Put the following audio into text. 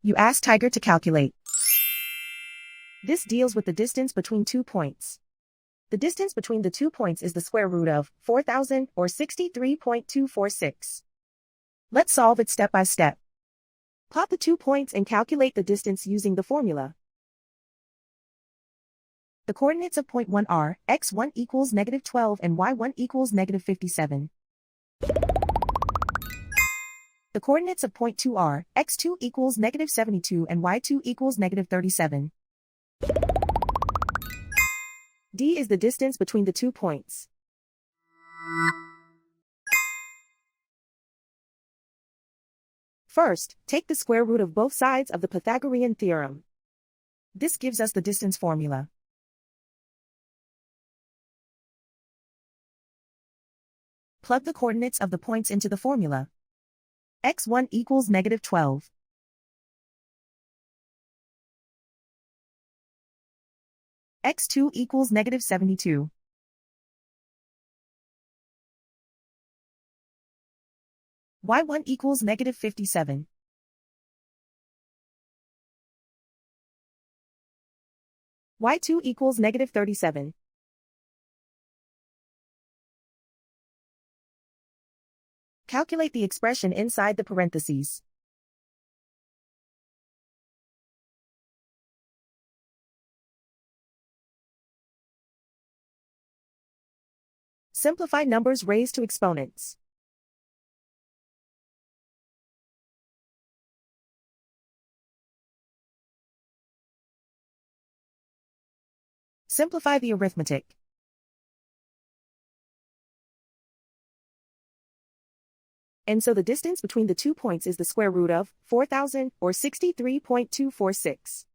You ask Tiger to calculate. This deals with the distance between 2 points. The distance between the 2 points is the square root of 4,000 or 63.246. Let's solve it step by step. Plot the 2 points and calculate the distance using the formula. The coordinates of point 1 are x1 equals -12 and y1 equals -57. The coordinates of point 2 are x2 equals -72 and y2 equals -37. D is the distance between the 2 points. First, take the square root of both sides of the Pythagorean theorem. This gives us the distance formula. Plug the coordinates of the points into the formula. x1 equals -12. x2 equals -72. y1 equals -57. y2 equals -37. Calculate the expression inside the parentheses. Simplify numbers raised to exponents. Simplify the arithmetic. And so the distance between the 2 points is the square root of 4,000 or 63.246.